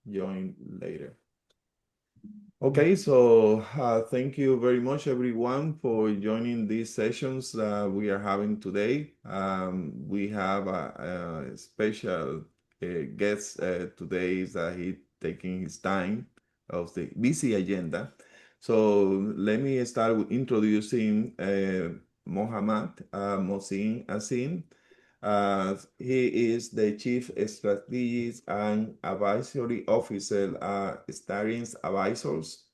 join later. Okay, so thank you very much, everyone, for joining these sessions that we are having today. We have a special guest today that he taking his time of the busy agenda. So let me start with introducing Mohammad Mohsin Asim. He is the Chief Strategist and Advisory Officer at Starians Advisors.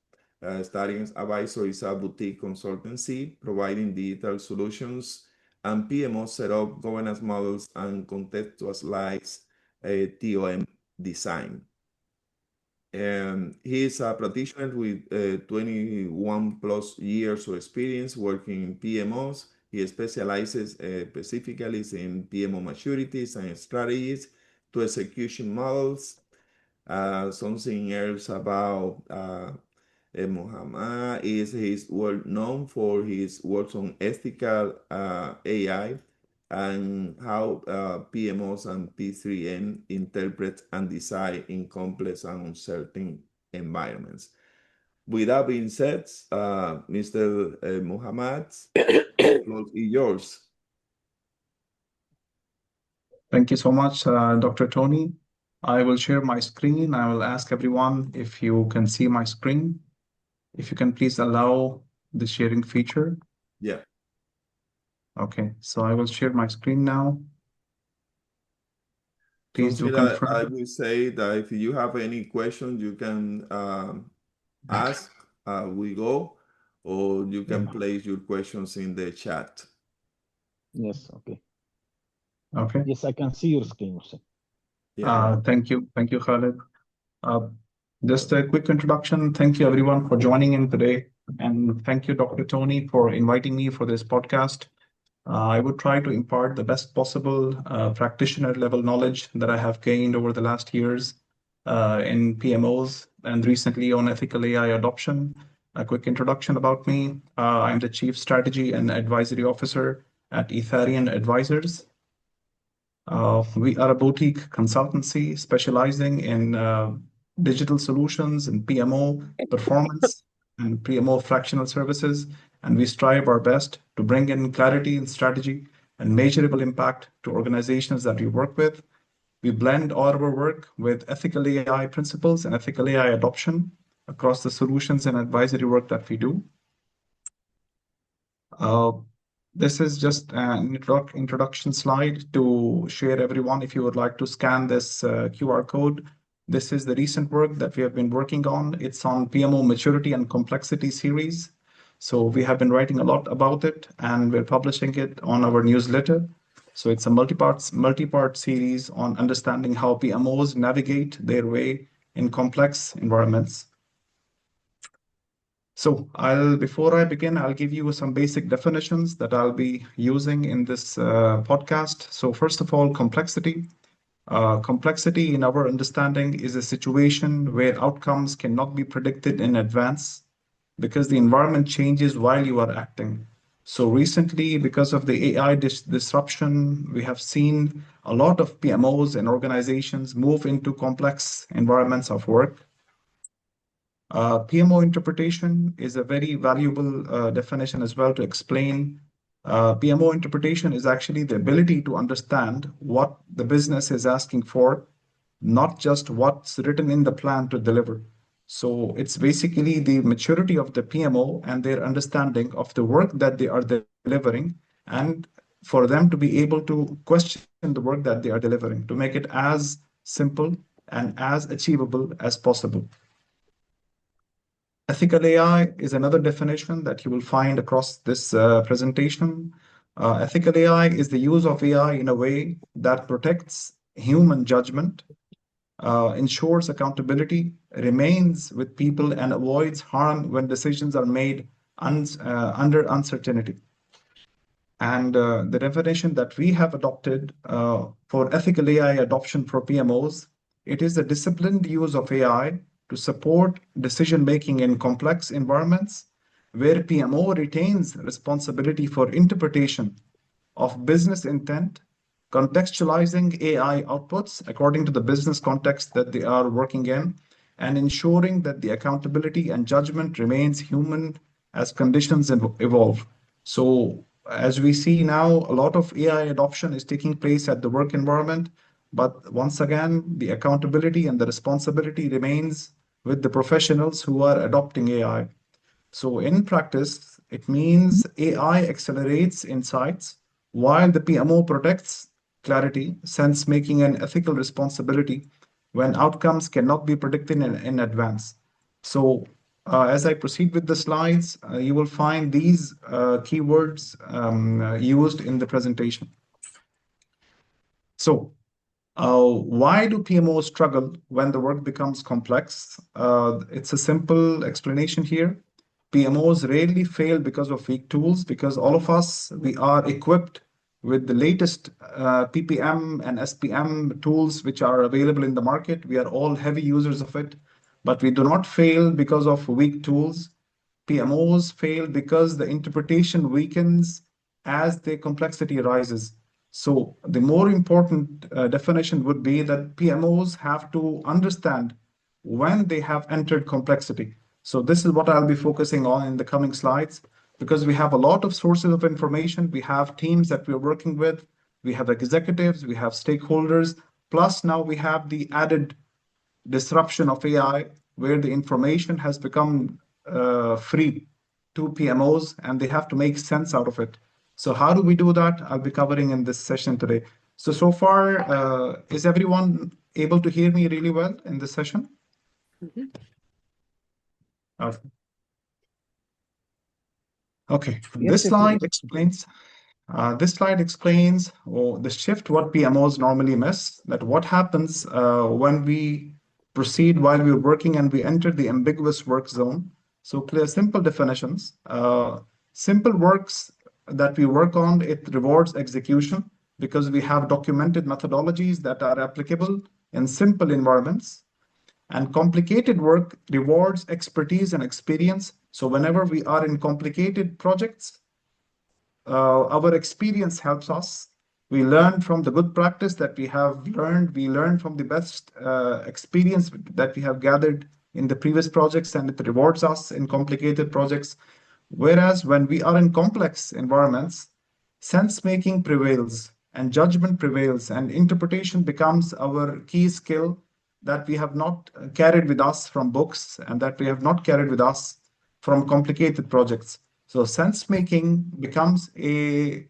Starians Advisor is a boutique consultancy providing digital solutions and PMO setup, governance models, and contextualized TOM design. He is a practitioner with 21 plus years of experience working in PMOs. He specializes specifically in PMO maturities and strategies to execution models. Something else about Muhammad is he's well known for his work on ethical AI and how PMOs and P3M interpret and design in complex and uncertain environments. With that being said, Mr. Muhammad, the floor is yours. Thank you so much, Dr. Tony. I will share my screen. I will ask everyone if you can see my screen. If you can please allow the sharing feature. Yeah. Okay, so I will share my screen now. Please do Something that I confirm. will say that if you have any questions, you can ask, we go, or you can place your questions in the chat. Yes, okay. Okay. Yes, I can see your screen, Hussein. Yeah. Thank you, Khalid. Just a quick introduction. Thank you everyone for joining in today. And thank you, Dr. Tony, for inviting me for this podcast. I would try to impart the best possible practitioner level knowledge that I have gained over the last years in PMOs and recently on ethical AI adoption. A quick introduction about me. I'm the Chief Strategy and Advisory Officer at Etharian Advisors. We are a boutique consultancy specializing in digital solutions and PMO performance and PMO fractional services. And we strive our best to bring in clarity and strategy and measurable impact to organizations that we work with. We blend all of our work with ethical AI principles and ethical AI adoption across the solutions and advisory work that we do. This is just an introduction slide to share everyone. If you would like to scan this QR code, this is the recent work that we have been working on. It's on PMO maturity and complexity series. So we have been writing a lot about it and we're publishing it on our newsletter. So it's a multi-part series on understanding how PMOs navigate their way in complex environments. So before I begin, I'll give you some basic definitions that I'll be using in this podcast. So first of all, complexity. Complexity in our understanding is a situation where outcomes cannot be predicted in advance because the environment changes while you are acting. So recently, because of the AI disruption, we have seen a lot of PMOs and organizations move into complex environments of work. PMO interpretation is a very valuable definition as well to explain. PMO interpretation is actually the ability to understand what the business is asking for, not just what's written in the plan to deliver. So it's basically the maturity of the PMO and their understanding of the work that they are delivering, and for them to be able to question the work that they are delivering to make it as simple and as achievable as possible. Ethical AI is another definition that you will find across this presentation. Ethical AI is the use of AI in a way that protects human judgment, ensures accountability, remains with people, and avoids harm when decisions are made under uncertainty. And the definition that we have adopted for ethical AI adoption for PMOs, it is the disciplined use of AI to support decision-making in complex environments where PMO retains responsibility for interpretation of business intent contextualizing AI outputs according to the business context that they are working in, and ensuring that the accountability and judgment remains human as conditions evolve. So, as we see now, a lot of AI adoption is taking place at the work environment, but once again, the accountability and the responsibility remains with the professionals who are adopting AI. So in practice, it means AI accelerates insights while the PMO protects clarity, sense making, and ethical responsibility when outcomes cannot be predicted in advance. So as I proceed with the slides, you will find these keywords used in the presentation. So why do PMOs struggle when the work becomes complex? It's a simple explanation here. PMOs rarely fail because of weak tools, because all of us, we are equipped with the latest PPM and SPM tools which are available in the market. We are all heavy users of it, but we do not fail because of weak tools. PMOs fail because the interpretation weakens as the complexity rises. So the more important definition would be that PMOs have to understand when they have entered complexity. So this is what I'll be focusing on in the coming slides, because we have a lot of sources of information. We have teams that we're working with, we have executives, we have stakeholders, plus now we have the added disruption of AI, where the information has become free to PMOs and they have to make sense out of it. So, how do we do that? I'll be covering in this session today. So far, is everyone able to hear me really well in this session? Uh, Okay, Yes, yes, this slide explains the shift what PMOs normally miss, that what happens when we proceed while we're working and we enter the ambiguous work zone. So clear, simple definitions. Simple works that we work on, it rewards execution because we have documented methodologies that are applicable in simple environments. And complicated work rewards expertise and experience. So whenever we are in complicated projects, our experience helps us. We learn from the good practice that we have learned. We learn from the best experience that we have gathered in the previous projects, and it rewards us in complicated projects. Whereas when we are in complex environments, sense making prevails and judgment prevails, and interpretation becomes our key skill that we have not carried with us from books and that we have not carried with us from complicated projects. So sense making becomes a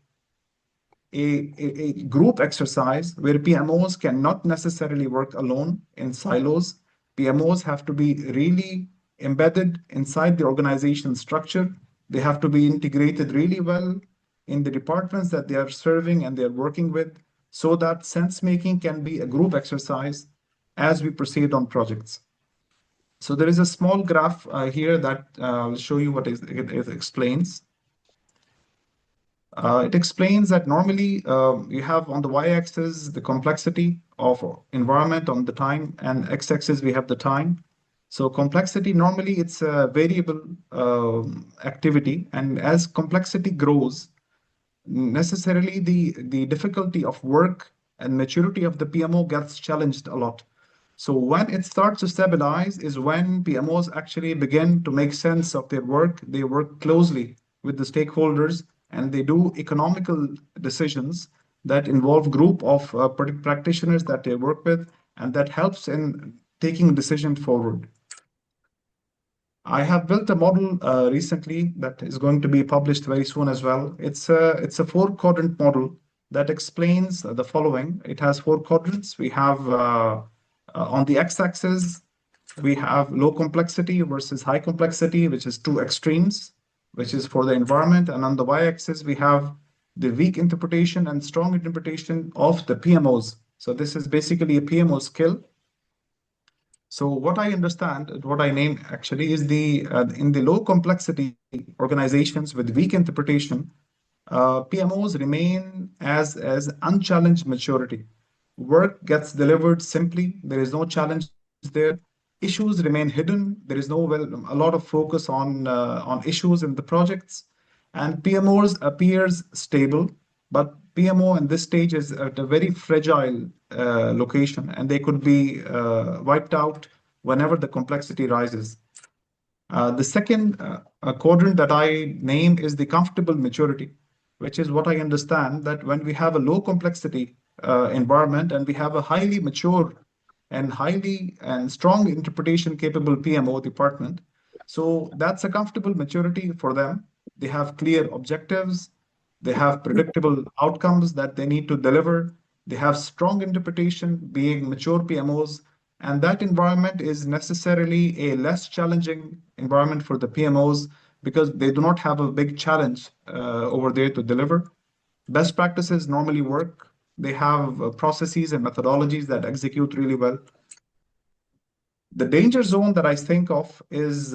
group exercise where PMOs cannot necessarily work alone in silos. PMOs have to be really embedded inside the organization structure. They have to be integrated really well in the departments that they are serving and they're working with, so that sense making can be a group exercise as we proceed on projects. So there is a small graph here that will show you what it explains. It explains that normally you have on the y-axis the complexity of environment on the time, and x-axis we have the time. So complexity, normally it's a variable activity, and as complexity grows, necessarily the difficulty of work and maturity of the PMO gets challenged a lot. So when it starts to stabilize is when PMOs actually begin to make sense of their work. They work closely with the stakeholders and they do economical decisions that involve group of practitioners that they work with, and that helps in taking decision forward. I have built a model recently that is going to be published very soon as well. It's a four-quadrant model that explains the following. It has four quadrants. We have on the x-axis, we have low complexity versus high complexity, which is two extremes, which is for the environment. And on the y-axis, we have the weak interpretation and strong interpretation of the PMOs. So this is basically a PMO skill. So what I understand, what I name actually is the in the low complexity organizations with weak interpretation, PMOs remain as unchallenged maturity. Work gets delivered simply. There is no challenge there. Issues remain hidden. There is no a lot of focus on issues in the projects, and PMOs appears stable, but PMO in this stage is at a very fragile location, and they could be wiped out whenever the complexity rises. The second quadrant that I name is the comfortable maturity, which is what I understand that when we have a low complexity environment and we have a highly mature and highly and strong interpretation capable PMO department, so that's a comfortable maturity for them. They have clear objectives, they have predictable outcomes that they need to deliver, they have strong interpretation, being mature PMOs, and that environment is necessarily a less challenging environment for the PMOs because they do not have a big challenge over there to deliver. Best practices normally work. They have processes and methodologies that execute really well. The danger zone that I think of is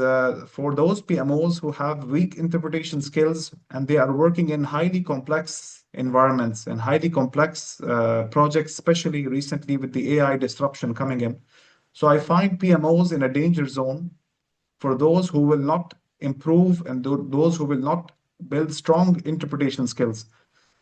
for those PMOs who have weak interpretation skills and they are working in highly complex environments and highly complex projects, especially recently with the AI disruption coming in. So I find PMOs in a danger zone for those who will not improve and those who will not build strong interpretation skills.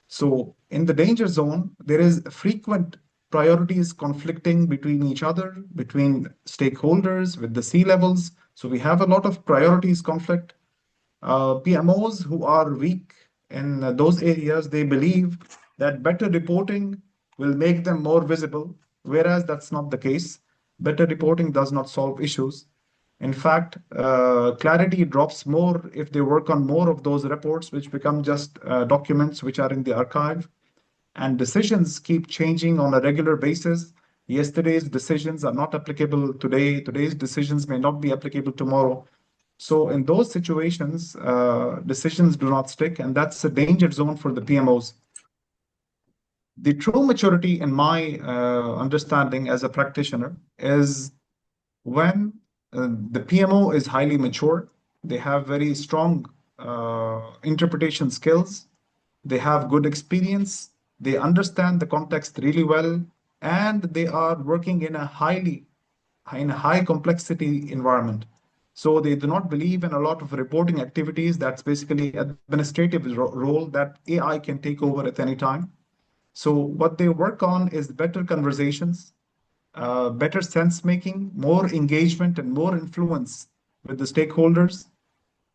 So in the danger zone, there is frequent priorities conflicting between each other, between stakeholders, with the C levels. So we have a lot of priorities conflict. PMOs who are weak in those areas, they believe that better reporting will make them more visible, whereas that's not the case. Better reporting does not solve issues. In fact, clarity drops more if they work on more of those reports, which become just documents which are in the archive. And decisions keep changing on a regular basis. Yesterday's decisions are not applicable today. Today's decisions may not be applicable tomorrow. So in those situations, decisions do not stick, and that's a danger zone for the PMOs. The true maturity, in my understanding as a practitioner, is when the PMO is highly mature, they have very strong interpretation skills, they have good experience, they understand the context really well, and they are working in a high complexity environment. So they do not believe in a lot of reporting activities. That's basically administrative role that AI can take over at any time. So what they work on is better conversations, better sense making, more engagement, and more influence with the stakeholders.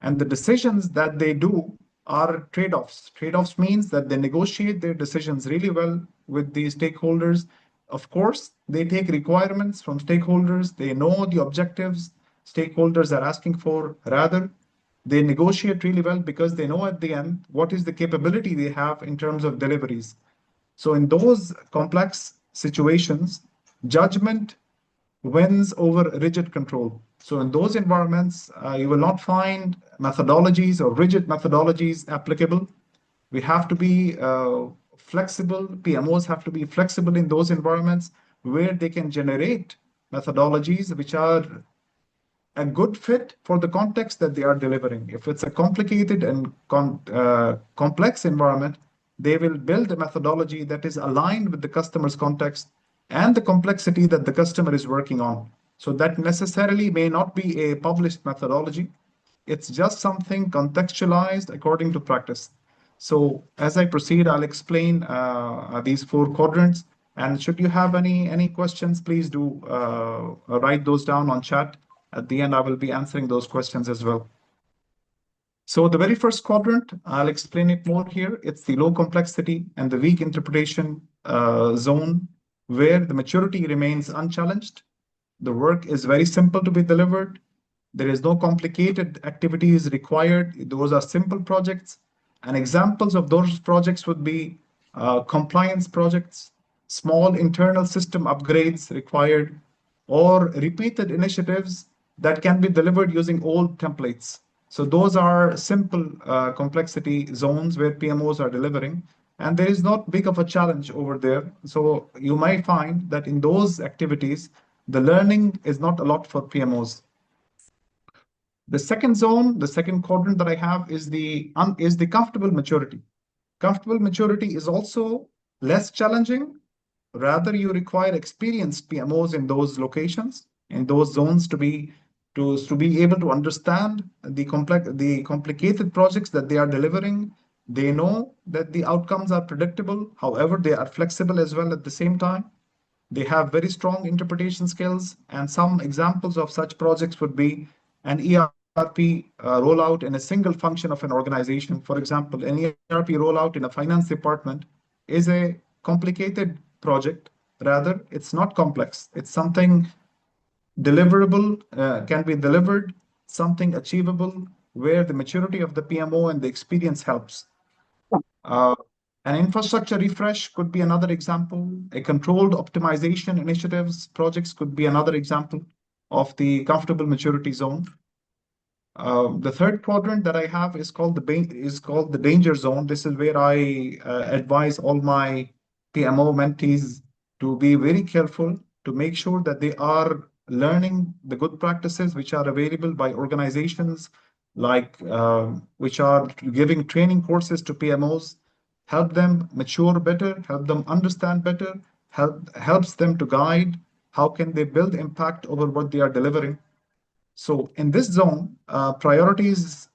And the decisions that they do are trade offs. Trade offs means that they negotiate their decisions really well with the stakeholders. Of course, they take requirements from stakeholders, they know the objectives stakeholders are asking for. Rather, they negotiate really well because they know at the end what is the capability they have in terms of deliveries. So in those complex situations, judgment wins over rigid control. So in those environments, you will not find methodologies or rigid methodologies applicable. We have to be flexible. PMOs have to be flexible in those environments where they can generate methodologies which are a good fit for the context that they are delivering. If it's a complicated and complex environment, they will build a methodology that is aligned with the customer's context and the complexity that the customer is working on. So that necessarily may not be a published methodology. It's just something contextualized according to practice. So as I proceed, I'll explain these four quadrants. And should you have any questions, please do write those down on chat. At the end, I will be answering those questions as well. So the very first quadrant, I'll explain it more here. It's the low complexity and the weak interpretation zone where the maturity remains unchallenged. The work is very simple to be delivered. There is no complicated activities required. Those are simple projects. And examples of those projects would be compliance projects, small internal system upgrades required, or repeated initiatives that can be delivered using old templates. So those are simple complexity zones where PMOs are delivering, and there is not big of a challenge over there. So you might find that in those activities, the learning is not a lot for PMOs. The second zone, the second quadrant that I have is the comfortable maturity. Comfortable maturity is also less challenging. Rather, you require experienced PMOs in those locations, in those zones to be able to understand the complicated projects that they are delivering They know that the outcomes are predictable. However, they are flexible as well at the same time. They have very strong interpretation skills, and some examples of such projects would be an ERP rollout in a single function of an organization. For example, an ERP rollout in a finance department is a complicated project. Rather, it's not complex. It's something deliverable, can be delivered, something achievable, where the maturity of the PMO and the experience helps. Uh, an infrastructure refresh could be another example. A controlled optimization initiatives projects could be another example of the comfortable maturity zone. The third quadrant that I have is called the danger zone. This is where I advise all my PMO mentees to be very careful to make sure that they are learning the good practices which are available by organizations like which are giving training courses to PMOs, help them mature better, help them understand better, helps them to guide how can they build impact over what they are delivering. So in this zone, priorities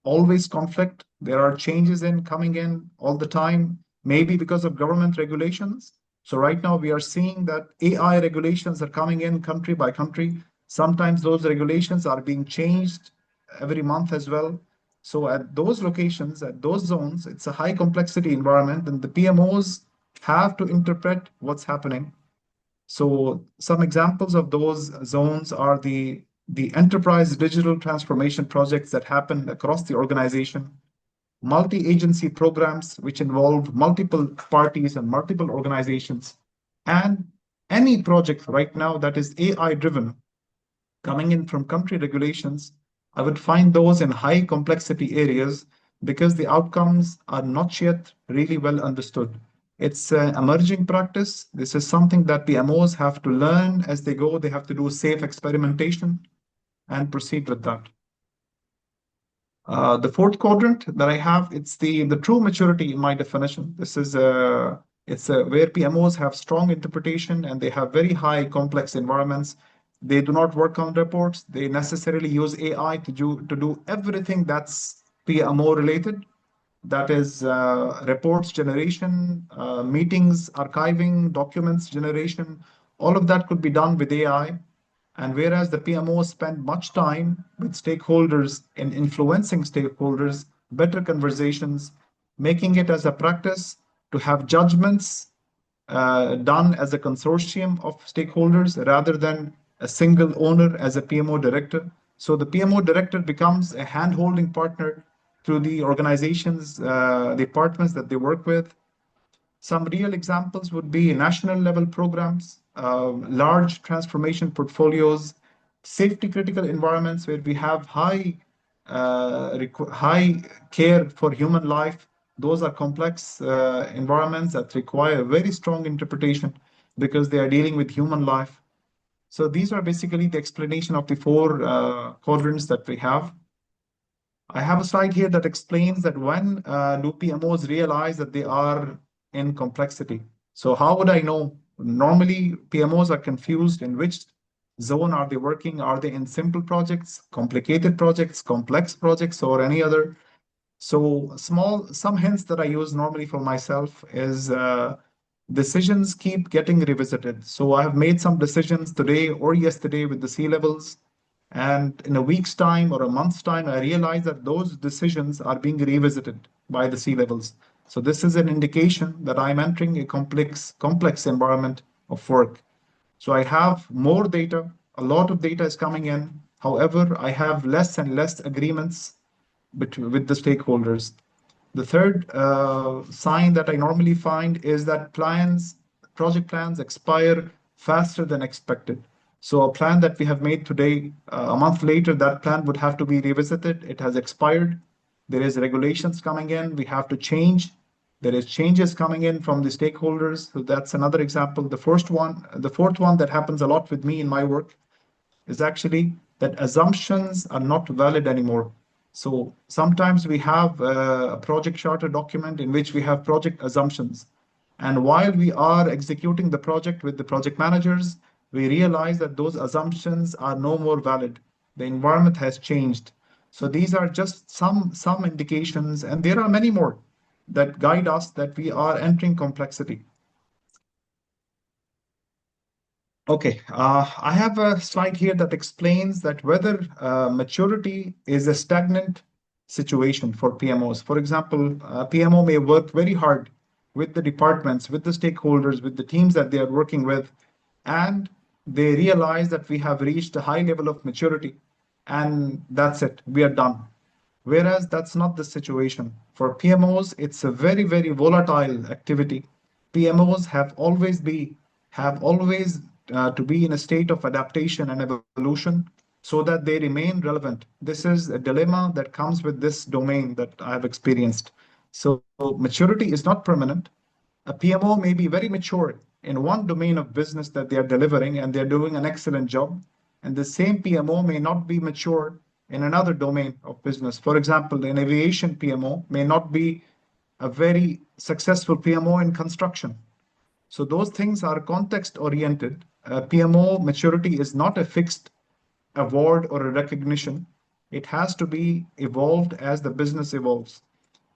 always conflict. There are changes in coming in all the time, maybe because of government regulations. So right now we are seeing that AI regulations are coming in country by country. Sometimes those regulations are being changed every month as well. So at those locations, at those zones, it's a high complexity environment, and the PMOs have to interpret what's happening. So some examples of those zones are the enterprise digital transformation projects that happen across the organization, multi-agency programs which involve multiple parties and multiple organizations, and any project right now that is AI driven coming in from country regulations, I would find those in high complexity areas because the outcomes are not yet really well understood. It's an emerging practice. This is something that PMOs have to learn as they go. They have to do safe experimentation and proceed with that. The fourth quadrant that I have, it's the true maturity in my definition. This is where PMOs have strong interpretation and they have very high complex environments. They do not work on reports. They necessarily use AI to do everything that's PMO related. That is reports generation, meetings archiving, documents generation. All of that could be done with AI. And whereas the PMOs spend much time with stakeholders in influencing stakeholders, better conversations, making it as a practice to have judgments done as a consortium of stakeholders rather than a single owner as a PMO director. So the PMO director becomes a hand-holding partner to the organizations, departments that they work with. Some real examples would be national level programs, large transformation portfolios, safety critical environments where we have high care for human life. Those are complex environments that require very strong interpretation because they are dealing with human life. So these are basically the explanation of the four quadrants that we have. I have a slide here that explains that when do PMOs realize that they are in complexity. So how would I know? Normally, PMOs are confused in which zone are they working? Are they in simple projects, complicated projects, complex projects, or any other? So some hints that I use normally for myself is decisions keep getting revisited. So I have made some decisions today or yesterday with the C levels, and in a week's time or a month's time, I realize that those decisions are being revisited by the C levels. So this is an indication that I'm entering a complex environment of work. So I have more data, a lot of data is coming in. However, I have less and less agreements with the stakeholders. The third sign that I normally find is that project plans expire faster than expected. So a plan that we have made today, a month later, that plan would have to be revisited. It has expired. There is regulations coming in. We have to change. There is changes coming in from the stakeholders. So that's another example. The fourth one that happens a lot with me in my work is actually that assumptions are not valid anymore. So sometimes we have a project charter document in which we have project assumptions. And while we are executing the project with the project managers, we realize that those assumptions are no more valid. The environment has changed. So these are just some indications, and there are many more that guide us that we are entering complexity. Okay, I have a slide here that explains that whether maturity is a stagnant situation for PMOs. For example, PMO may work very hard with the departments, with the stakeholders, with the teams that they are working with, and they realize that we have reached a high level of maturity, and that's it, we are done. Whereas that's not the situation. For PMOs, it's a very, very volatile activity. PMOs have always to be in a state of adaptation and evolution so that they remain relevant. This is a dilemma that comes with this domain that I have experienced. So maturity is not permanent. A PMO may be very mature in one domain of business that they are delivering and they're doing an excellent job. And the same PMO may not be mature in another domain of business. For example, an aviation PMO may not be a very successful PMO in construction. So those things are context oriented. PMO maturity is not a fixed award or a recognition. It has to be evolved as the business evolves.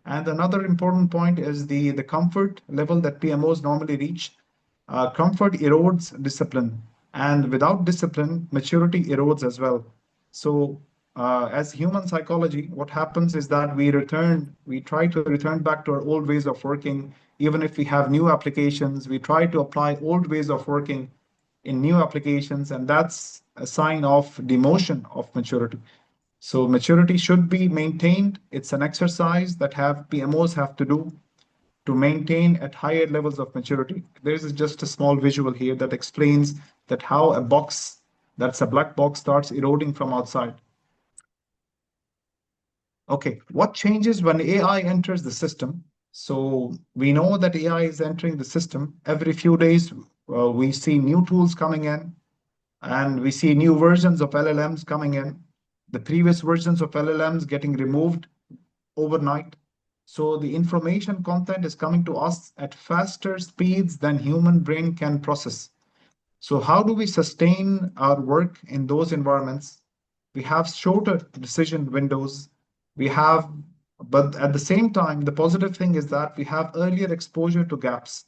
And another important point is the comfort level that PMOs normally reach. Comfort erodes discipline, and without discipline, maturity erodes as well. So, as human psychology, what happens is that we try to return back to our old ways of working. Even if we have new applications, we try to apply old ways of working in new applications, and that's a sign of demotion of maturity. So maturity should be maintained. It's an exercise that have PMOs have to do to maintain at higher levels of maturity. There is just a small visual here that explains that how a box that's a black box starts eroding from outside. Okay, what changes when AI enters the system? So we know that AI is entering the system. Every few days, we see new tools coming in, and we see new versions of LLMs coming in. The previous versions of LLMs getting removed overnight. So the information content is coming to us at faster speeds than human brain can process. So how do we sustain our work in those environments? We have shorter decision windows. We have, but at the same time, the positive thing is that we have earlier exposure to gaps.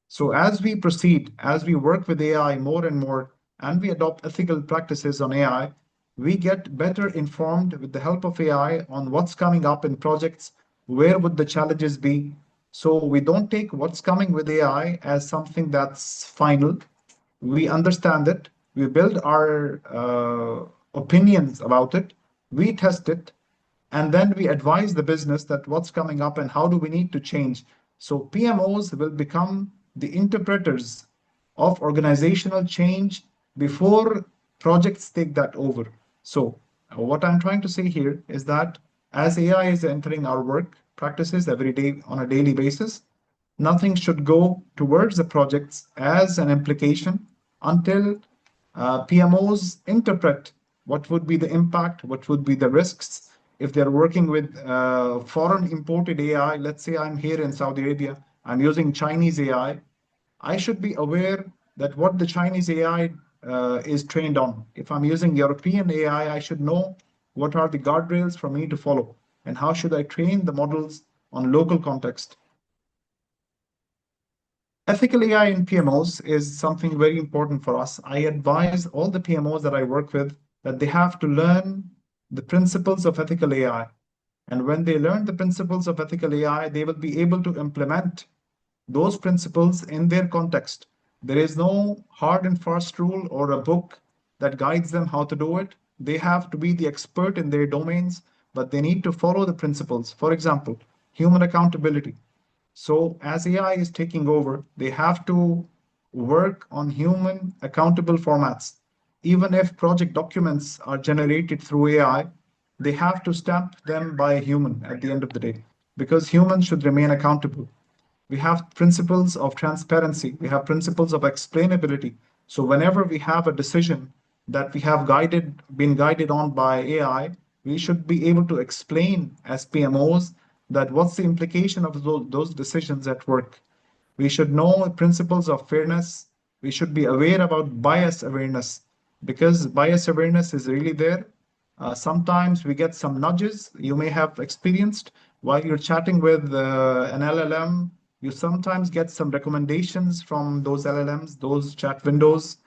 So as we proceed, as we work with AI more and more, and we adopt ethical practices on AI, we get better informed with the help of AI on what's coming up in projects, where would the challenges be. So we don't take what's coming with AI as something that's final. We understand it, we build our opinions about it, we test it, and then we advise the business that what's coming up and how do we need to change. So PMOs will become the interpreters of organizational change before projects take that over. So what I'm trying to say here is that as AI is entering our work practices every day on a daily basis, nothing should go towards the projects as an implication until PMOs interpret what would be the impact, what would be the risks. If they're working with foreign imported AI, let's say I'm here in Saudi Arabia, I'm using Chinese AI, I should be aware that what the Chinese AI is trained on. If I'm using European AI, I should know what are the guardrails for me to follow and how should I train the models on local context. Ethical AI in PMOs is something very important for us. I advise all the PMOs that I work with that they have to learn the principles of ethical AI. And when they learn the principles of ethical AI, they will be able to implement those principles in their context. There is no hard and fast rule or a book that guides them how to do it. They have to be the expert in their domains, but they need to follow the principles. For example, human accountability. So as AI is taking over, they have to work on human accountable formats. Even if project documents are generated through AI, they have to stamp them by a human at the end of the day, because humans should remain accountable. We have principles of transparency, we have principles of explainability. So whenever we have a decision that we have been guided on by AI, we should be able to explain as PMOs that what's the implication of those decisions at work. We should know principles of fairness. We should be aware about bias awareness, because bias awareness is really there. Sometimes we get some nudges you may have experienced while you're chatting with an LLM. You sometimes get some recommendations from those LLMs, those chat windows.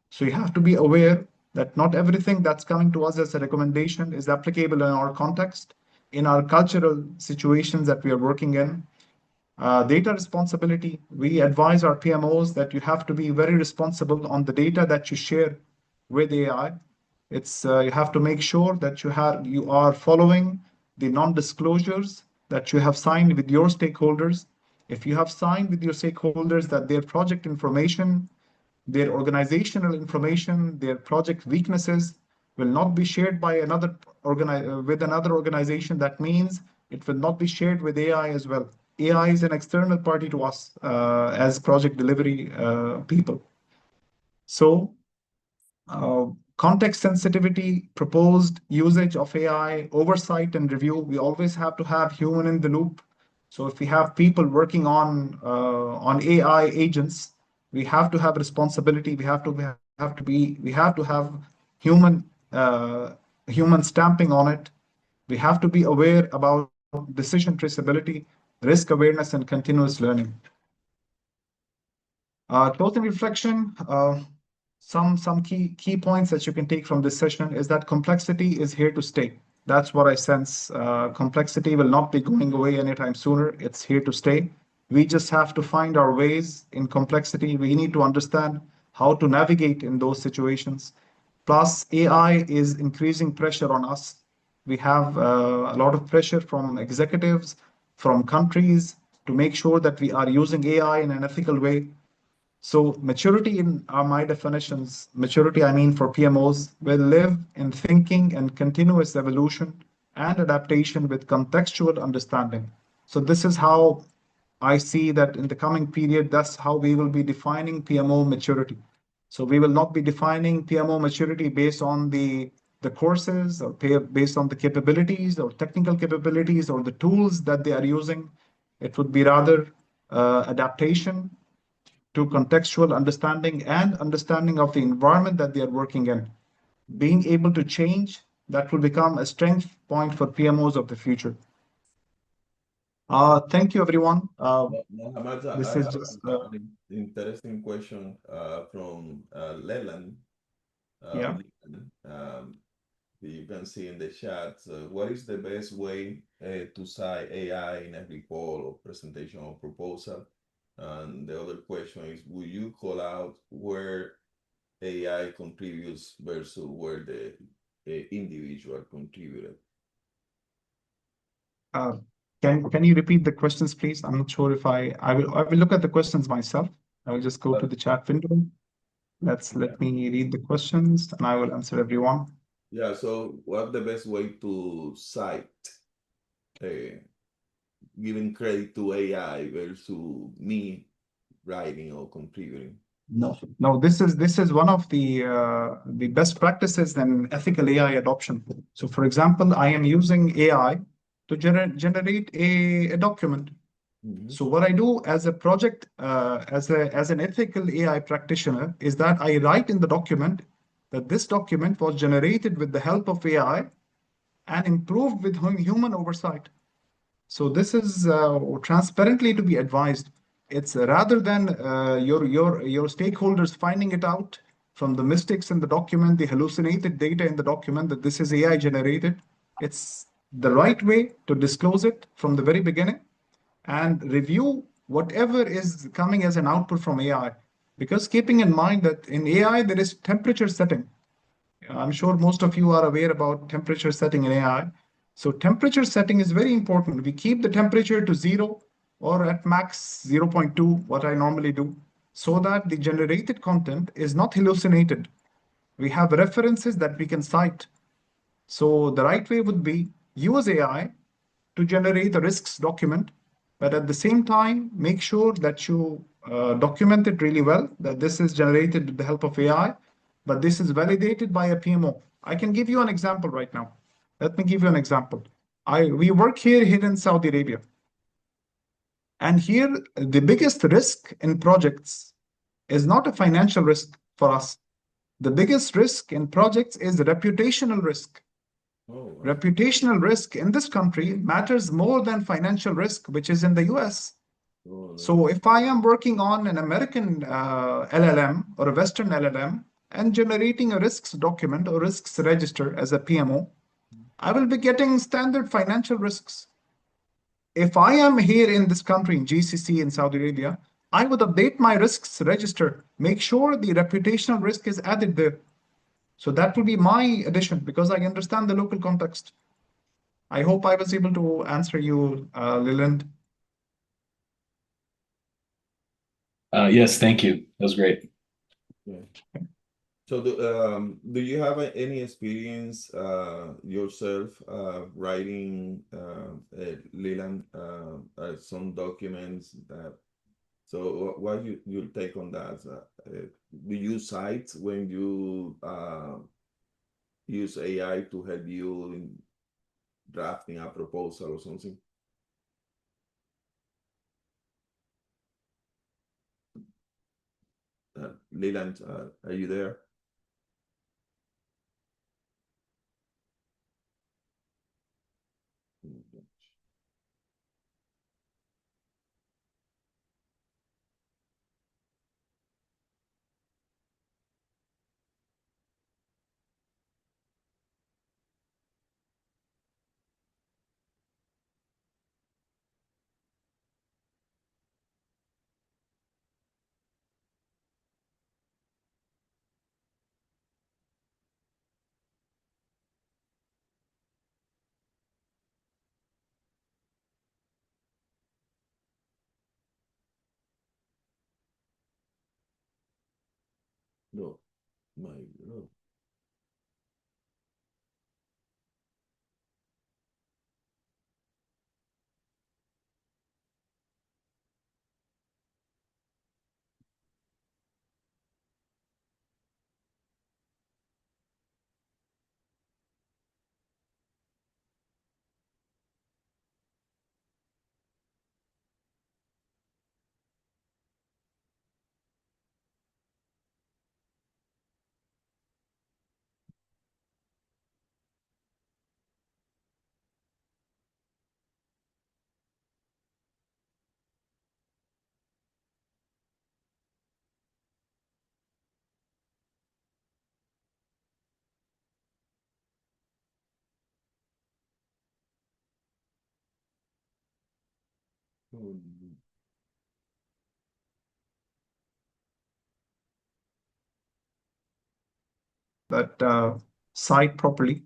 So you have to be aware that not everything that's coming to us as a recommendation is applicable in our context, in our cultural situations that we are working in. Data responsibility, we advise our PMOs that you have to be very responsible on the data that you share with AI. It's you have to make sure that you are following the non-disclosures that you have signed with your stakeholders. If you have signed with your stakeholders that their project information, their organizational information, their project weaknesses will not be shared by with another organization. That means it will not be shared with AI as well. AI is an external party to us as project delivery people. So uh, context sensitivity, proposed usage of AI, oversight and review. We always have to have human in the loop. So if we have people working on AI agents, we have to have responsibility. We have to have human uh, human stamping on it. We have to be aware about decision traceability, risk awareness, and continuous learning. Closing reflection. Some key points that you can take from this session is that complexity is here to stay. That's what I sense. Complexity will not be going away anytime sooner. It's here to stay. We just have to find our ways in complexity. We need to understand how to navigate in those situations. Plus, AI is increasing pressure on us. We have a lot of pressure from executives, from countries to make sure that we are using AI in an ethical way. So maturity in my definitions, maturity I mean for PMOs, will live in thinking and continuous evolution and adaptation with contextual understanding. So this is how I see that in the coming period, that's how we will be defining PMO maturity. So we will not be defining PMO maturity based on the courses or based on the capabilities or technical capabilities or the tools that they are using. It would be rather adaptation to contextual understanding and understanding of the environment that they are working in. Being able to change, that will become a strength point for PMOs of the future. Thank you, everyone. Mohammed, This I is have just, an interesting question from Leland. yeah. Um, you can see in the chat, what is the best way to cite AI in every call or presentation or proposal? And the other question is, will you call out where AI contributes versus where the individual contributed? Uh, can you repeat the questions, please? I'm not sure if I will look at the questions myself. I will just go to But the chat window. yeah, Let me read the questions and I will answer everyone. yeah. So, what's the best way to cite uh, giving credit to AI versus me writing or contributing? No, this is one of the best practices in ethical AI adoption. So, for example, I am using AI to generate a document. Mhm. So, what I do as a project, as an ethical AI practitioner, is that I write in the document that this document was generated with the help of AI and improved with human oversight. So this is transparently to be advised. It's rather than your stakeholders finding it out from the mistakes in the document, the hallucinated data in the document that this is AI generated. It's the right way to disclose it from the very beginning and review whatever is coming as an output from AI. Because keeping in mind that in AI there is temperature setting. I'm sure most of you are aware about temperature setting in AI. So temperature setting is very important. We keep the temperature to 0 or at max 0.2, what I normally do, so that the generated content is not hallucinated. We have references that we can cite. So the right way would be use AI to generate a risks document, but at the same time, make sure that you document it really well, that this is generated with the help of AI, but this is validated by a PMO. I can give you an example right now. Let me give you an example. We work here in Saudi Arabia. And here, the biggest risk in projects is not a financial risk for us. The biggest risk in projects is reputational risk. Oh, wow. Reputational risk in this country matters more than financial risk, which is in the US. Oh, So if I am working on an American LLM or a Western LLM and generating a risks document or risks register as a PMO, I will be getting standard financial risks. If I am here in this country, in GCC in Saudi Arabia, I would update my risks register, make sure the reputational risk is added there. So that will be my addition because I understand the local context. I hope I was able to answer you, Leland. Yes, thank you. That was great. yeah. So do you have any experience yourself writing Leland some documents? So what your take on that? Do you cite when you use AI to help you in drafting a proposal or something? Leland, are you there? No, my no. Oh, That site properly.